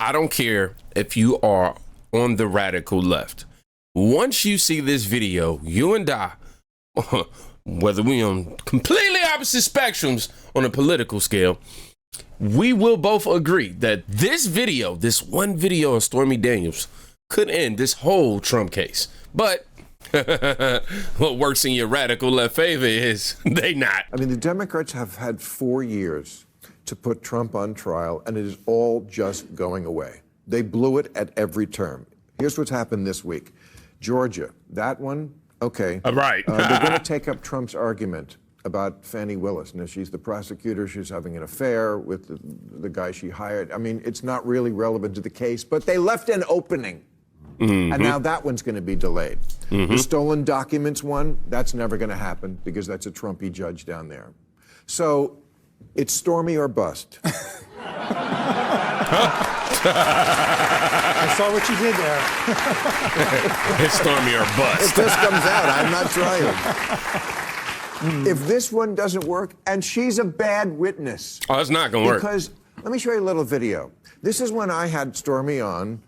I don't care if you are on the radical left. Once you see this video, you and I, whether we on completely opposite spectrums on a political scale, we will both agree that this video, this one video of Stormy Daniels, could end this whole Trump case. But what works in your radical left favor is they not. I mean, the Democrats have had 4 years to put Trump on trial, and it is all just going away. They blew it at every term. Here's what's happened this week. Georgia, that one, okay. Right. They're going to take up Trump's argument about Fani Willis. Now, she's the prosecutor. She's having an affair with the guy she hired. I mean, it's not really relevant to the case, but they left an opening. Mm-hmm. And now that one's going to be delayed. Mm-hmm. The stolen documents one, that's never going to happen because that's a Trumpy judge down there. So it's Stormy or bust. I saw what you did there. It's Stormy or bust. If this comes out, I'm not trying. If this one doesn't work, and she's a bad witness. Oh, it's not going to work. Because, let me show you a little video. This is when I had Stormy on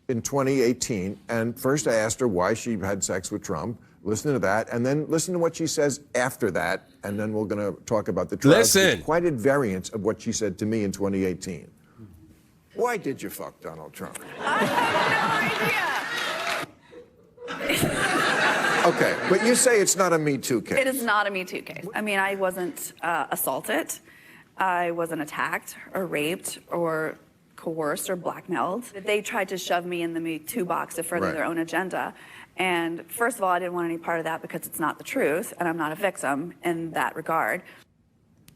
in 2018, and first I asked her why she had sex with Trump. Listen to that, and then listen to what she says after that, and then we're going to talk about the trial. Listen. It's quite at variance of what she said to me in 2018. Why did you fuck Donald Trump? I have no idea. Okay, but you say it's not a Me Too case. It is not a Me Too case. I mean, I wasn't assaulted. I wasn't attacked or raped or coerced or blackmailed. They tried to shove me in the Me Too box to further their own agenda. And first of all, I didn't want any part of that because it's not the truth, and I'm not a victim in that regard.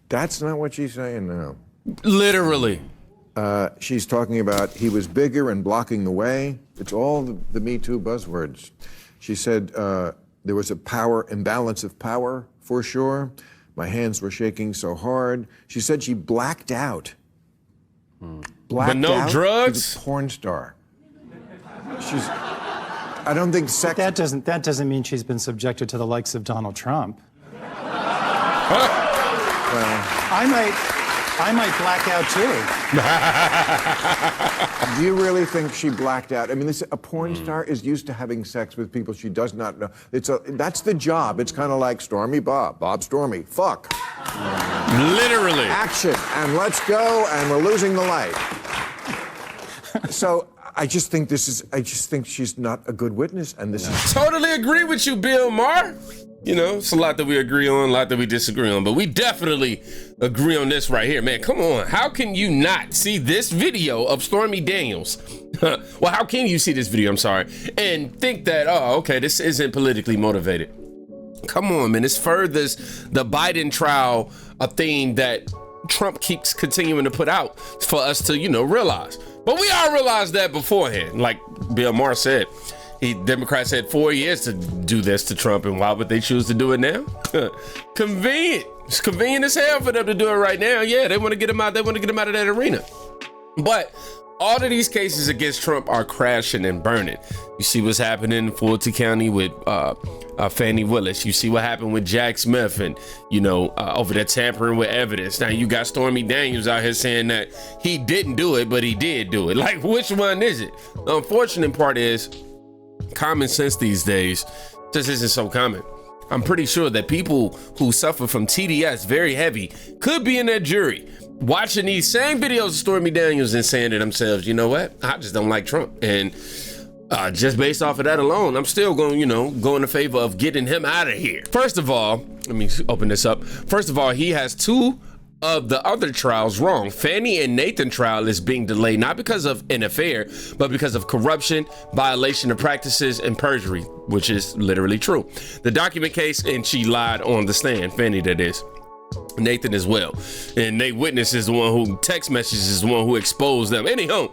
That's not what she's saying now. Literally. She's talking about he was bigger and blocking the way. It's all the Me Too buzzwords. She said there was a power imbalance of power, for sure. My hands were shaking so hard. She said she blacked out. Blacked but no out drugs? to the porn star. I don't think sex... That doesn't mean she's been subjected to the likes of Donald Trump. Well, I might black out too. do you really think she blacked out? I mean, a porn star is used to having sex with people she does not know. That's the job. It's kind of like Stormy Bob Stormy. Fuck. Literally. Action, and let's go, and we're losing the light. So I just think she's not a good witness, and this is... Totally agree with you, Bill Maher. You know, it's a lot that we agree on, a lot that we disagree on, but we definitely agree on this right here, man. Come on, how can you not see this video of Stormy Daniels? Well, how can you see this video, I'm sorry, and think that, oh, okay, this isn't politically motivated? Come on, man, this furthers the Biden trial, a thing that Trump keeps continuing to put out for us to, realize. But we all realized that beforehand, like Bill Maher said. Democrats had 4 years to do this to Trump, and why would they choose to do it now? Convenient. It's convenient as hell for them to do it right now. Yeah, they want to get him out. They want to get him out of that arena. But all of these cases against Trump are crashing and burning. You see what's happening in Fulton County with Fani Willis. You see what happened with Jack Smith and, over there tampering with evidence. Now you got Stormy Daniels out here saying that he didn't do it, but he did do it. Like, which one is it? The unfortunate part is common sense these days just isn't so common. I'm pretty sure that people who suffer from TDS very heavy could be in that jury watching these same videos of Stormy Daniels and saying to themselves, you know what? I just don't like Trump. And just based off of that alone, I'm still going, go in the favor of getting him out of here. First of all, let me open this up. First of all, he has two of the other trials wrong. Fannie and Nathan trial is being delayed, not because of an affair, but because of corruption, violation of practices, and perjury, which is literally true. The document case, and she lied on the stand, Fannie that is. Nathan as well. And Nate Witness is the one who text messages is the one who exposed them. Anyhow,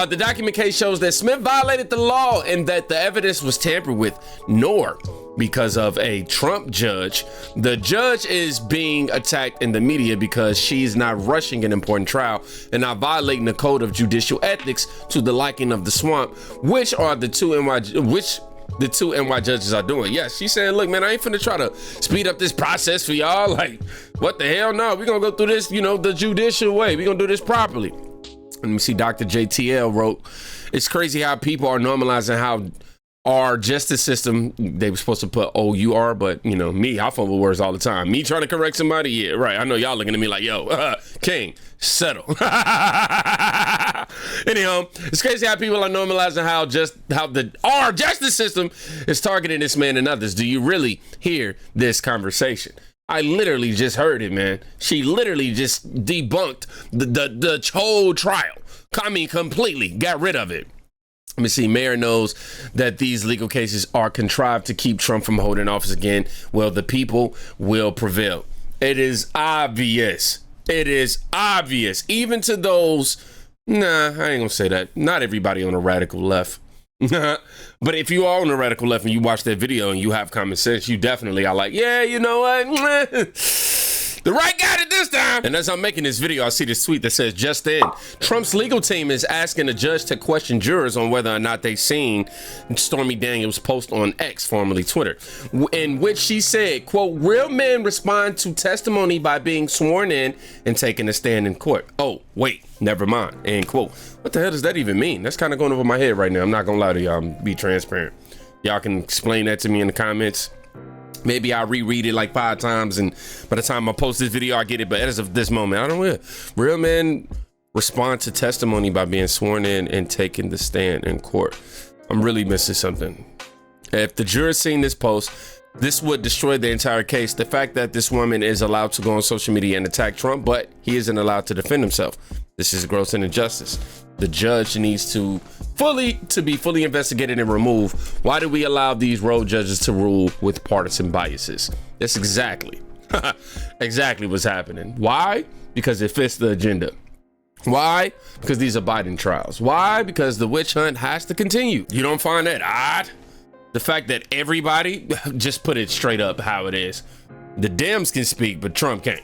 the document case shows that Smith violated the law and that the evidence was tampered with, nor because of a Trump judge. The judge is being attacked in the media because she's not rushing an important trial and not violating the code of judicial ethics to the liking of the swamp, which are the two NY judges are doing. Yes, she's saying, look, man, I ain't finna try to speed up this process for y'all. Like, what the hell? No, we're gonna go through this, the judicial way. We're gonna do this properly. Let me see. Dr. JTL wrote, it's crazy how people are normalizing how our justice system, they were supposed to put O-U-R, but you know, me, I fumble words all the time. Me trying to correct somebody, yeah, right. I know y'all looking at me like, yo, King, settle. Anyhow, it's crazy how people are normalizing how our justice system is targeting this man and others. Do you really hear this conversation? I literally just heard it, man. She literally just debunked the whole trial. I mean, completely got rid of it. Let me see. Mayor knows that these legal cases are contrived to keep Trump from holding office again. Well, the people will prevail. It is obvious. It is obvious. Even to those, nah, I ain't gonna say that. Not everybody on the radical left. But if you are on the radical left and you watch that video and you have common sense, you definitely are like, yeah, you know what? The right guy did this time. And as I'm making this video, I see this tweet that says, just in, Trump's legal team is asking a judge to question jurors on whether or not they've seen Stormy Daniels' post on X, formerly Twitter, in which she said, quote, real men respond to testimony by being sworn in and taking a stand in court. Oh, wait, never mind, end quote. What the hell does that even mean? That's kind of going over my head right now. I'm not gonna lie to y'all, be transparent. Y'all can explain that to me in the comments. Maybe I'll reread it like 5 times, and by the time I post this video, I get it. But as of this moment, I don't know. Real men respond to testimony by being sworn in and taking the stand in court. I'm really missing something. If the jurors seen this post, this would destroy the entire case. The fact that this woman is allowed to go on social media and attack Trump, but he isn't allowed to defend himself. This is gross injustice. The judge needs to be fully investigated and removed. Why do we allow these rogue judges to rule with partisan biases? That's exactly what's happening. Why? Because it fits the agenda. Why? Because these are Biden trials. Why? Because the witch hunt has to continue. You don't find that odd? The fact that everybody, just put it straight up how it is. The Dems can speak, but Trump can't.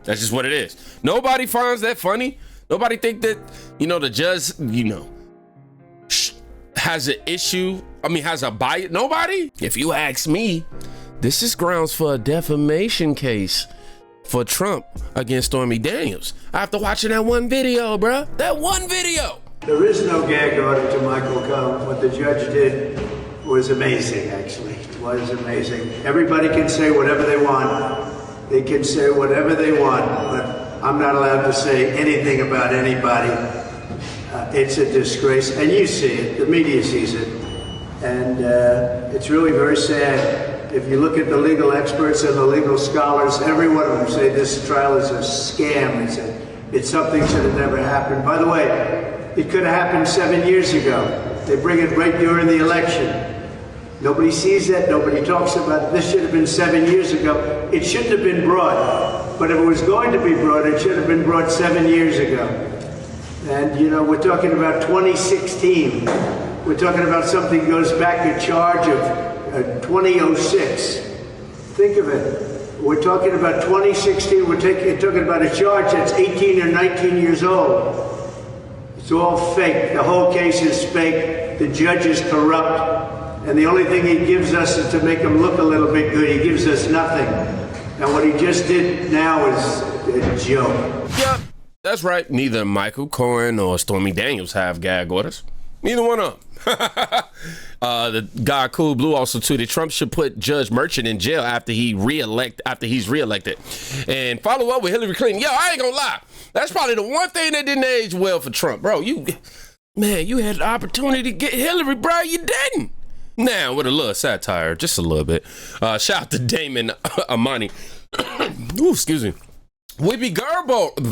That's just what it is. Nobody finds that funny. Nobody think that, you know, the judge, you know, has an issue. I mean, has a bias. Nobody. If you ask me, this is grounds for a defamation case for Trump against Stormy Daniels. After watching that one video, bruh. That one video. There is no gag order to Michael Cohen. What the judge did was amazing, actually. It was amazing. Everybody can say whatever they want. They can say whatever they want, but I'm not allowed to say anything about anybody. It's a disgrace, and you see it. The media sees it, and it's really very sad. If you look at the legal experts and the legal scholars, every one of them say this trial is a scam. It's something that should have never happened. By the way, it could have happened 7 years ago. They bring it right during the election. Nobody sees that. Nobody talks about it. This should have been 7 years ago. It shouldn't have been brought. But if it was going to be brought, it should have been brought 7 years ago. And, you know, we're talking about 2016. We're talking about something that goes back a charge of 2006. Think of it. We're talking about 2016. We're talking about a charge that's 18 or 19 years old. It's all fake. The whole case is fake. The judge is corrupt. And the only thing he gives us is to make him look a little bit good. He gives us nothing. And what he just did now is a joke. Yep, that's right. Neither Michael Cohen or Stormy Daniels have gag orders. Neither one of them. The guy Cool Blue also tweeted, Trump should put Judge Merchant in jail after he's reelected. And follow up with Hillary Clinton. Yo, I ain't gonna lie. That's probably the one thing that didn't age well for Trump. Bro, you had the opportunity to get Hillary, bro. You didn't. Now, with a little satire, just a little bit. Shout out to Damon Amani. Ooh, excuse me. Whoopi Goldberg.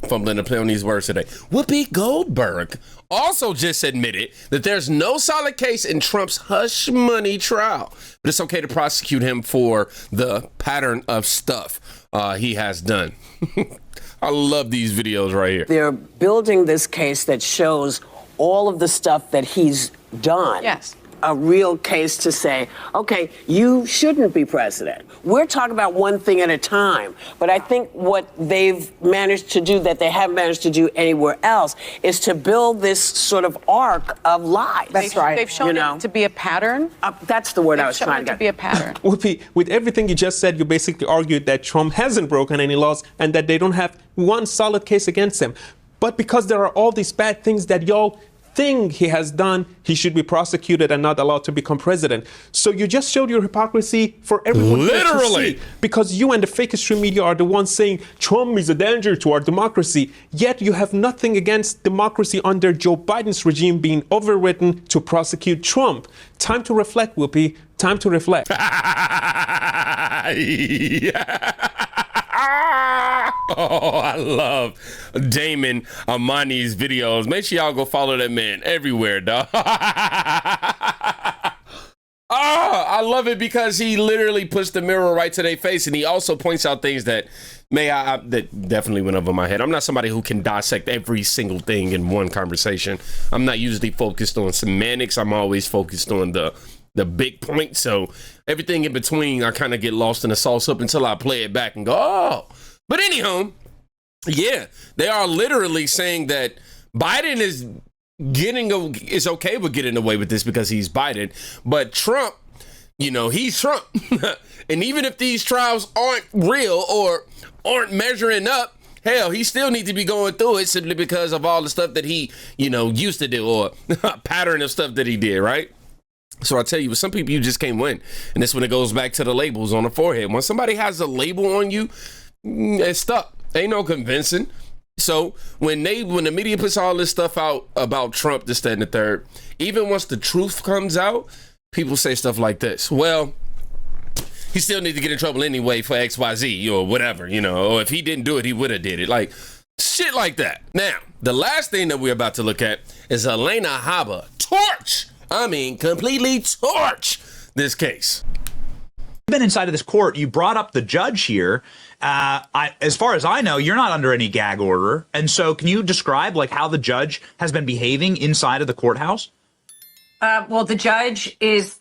Fumbling to play on these words today. Whoopi Goldberg also just admitted that there's no solid case in Trump's hush money trial, but it's okay to prosecute him for the pattern of stuff he has done. I love these videos right here. They're building this case that shows all of the stuff that he's done. Yes. A real case to say, okay, you shouldn't be president. We're talking about one thing at a time. But I think what they've managed to do that they haven't managed to do anywhere else is to build this sort of arc of lies. That's right. They've shown it to be a pattern. That's the word I was trying to get. To be a pattern. Whoopi, with everything you just said, you basically argued that Trump hasn't broken any laws and that they don't have one solid case against him. But because there are all these bad things that y'all think he has done, he should be prosecuted and not allowed to become president. So you just showed your hypocrisy for everyone Literally. to see, because you and the fake extreme media are the ones saying Trump is a danger to our democracy, yet you have nothing against democracy under Joe Biden's regime being overwritten to prosecute Trump. Time to reflect, Whoopi. Time to reflect. Oh, I love Damon Amani's videos. Make sure y'all go follow that man everywhere, dog. I love it because he literally puts the mirror right to their face, and he also points out things that that definitely went over my head. I'm not somebody who can dissect every single thing in one conversation. I'm not usually focused on semantics. I'm always focused on the big point. So everything in between, I kind of get lost in the sauce up until I play it back and go, oh. But anyhow, yeah, they are literally saying that Biden is okay with getting away with this because he's Biden, but Trump, he's Trump. And even if these trials aren't real or aren't measuring up, hell, he still needs to be going through it simply because of all the stuff that he, used to do, or a pattern of stuff that he did, right? So I tell you, with some people, you just can't win. And that's when it goes back to the labels on the forehead. When somebody has a label on you, it's stuck. Ain't no convincing. So when the media puts all this stuff out about Trump, this, that, and the third, even once the truth comes out, people say stuff like this. Well, he still needs to get in trouble anyway for XYZ or whatever, or if he didn't do it, he would have did it. Like shit like that. Now, the last thing that we're about to look at is Elena Habba completely torch this case. Been inside of this court, you brought up the judge here. As far as I know, you're not under any gag order. And so can you describe how the judge has been behaving inside of the courthouse? Well, the judge is,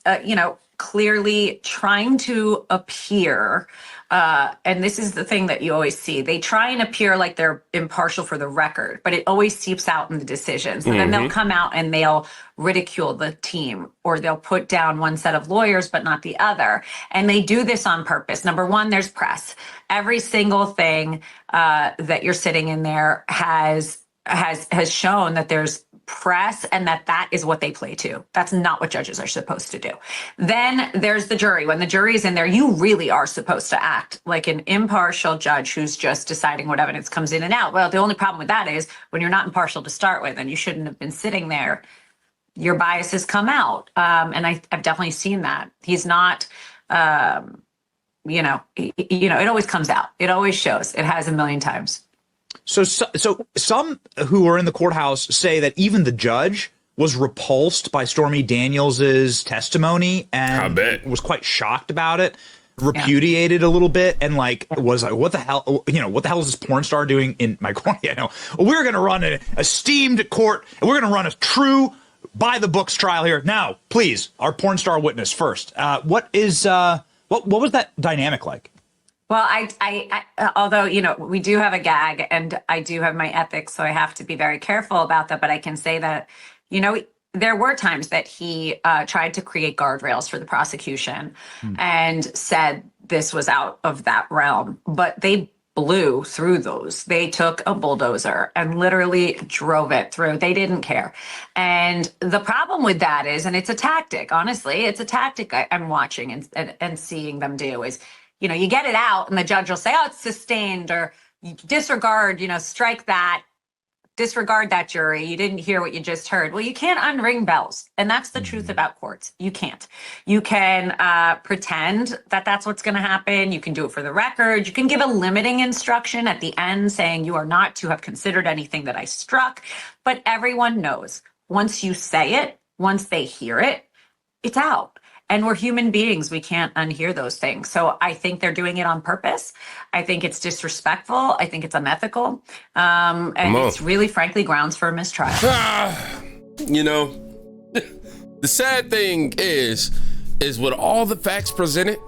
clearly trying to appear, and this is the thing that you always see. They try and appear like they're impartial for the record, but it always seeps out in the decisions. And then they'll come out and they'll ridicule the team, or they'll put down one set of lawyers, but not the other. And they do this on purpose. Number one, there's press. Every single thing that you're sitting in there has shown that there's press, and that is what they play to. That's not what judges are supposed to do. Then there's the jury. When the jury's in there, you really are supposed to act like an impartial judge who's just deciding what evidence comes in and out. Well, the only problem with that is when you're not impartial to start with, and you shouldn't have been sitting there, your biases come out. And I've definitely seen that. He's not, it always comes out. It always shows. It has a million times. So some who are in the courthouse say that even the judge was repulsed by Stormy Daniels' testimony and was quite shocked about it, repudiated a little bit, and was like, what the hell, what the hell is this porn star doing in my court? We're going to run an esteemed court, and we're going to run a true by the books trial here. Now, please, our porn star witness first. What was that dynamic like? Well, I although, we do have a gag and I do have my ethics, so I have to be very careful about that. But I can say that, there were times that he tried to create guardrails for the prosecution and said this was out of that realm, but they blew through those. They took a bulldozer and literally drove it through. They didn't care. And the problem with that is, and it's a tactic, honestly, it's a tactic I'm watching and seeing them do is, you get it out and the judge will say, oh, it's sustained, or you disregard, strike that, disregard that jury. You didn't hear what you just heard. Well, you can't unring bells. And that's the truth about courts. You can't. You can pretend that that's what's going to happen. You can do it for the record. You can give a limiting instruction at the end saying you are not to have considered anything that I struck. But everyone knows once you say it, once they hear it, it's out. And we're human beings. We can't unhear those things. So I think they're doing it on purpose. I think it's disrespectful. I think it's unethical. And it's really, frankly, grounds for a mistrial. The sad thing is with all the facts presented,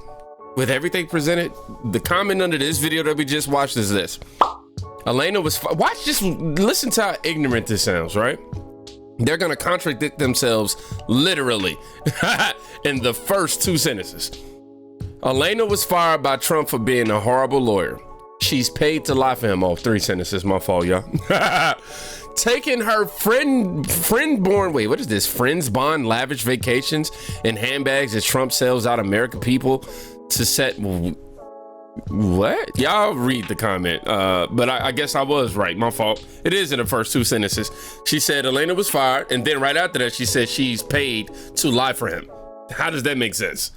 with everything presented, the comment under this video that we just watched is this. Elena was, just listen to how ignorant this sounds, right? They're going to contradict themselves literally in the first two sentences. Elena was fired by Trump for being a horrible lawyer. She's paid to lie for him. Oh, 3 sentences. My fault, y'all. Taking her friend-born, wait, what is this? Friends bond lavish vacations and handbags as Trump sells out American people to set... What? Y'all read the comment. But I guess I was right. My fault. It is in the first 2 sentences. She said Elena was fired, and then right after that, she said she's paid to lie for him. How does that make sense?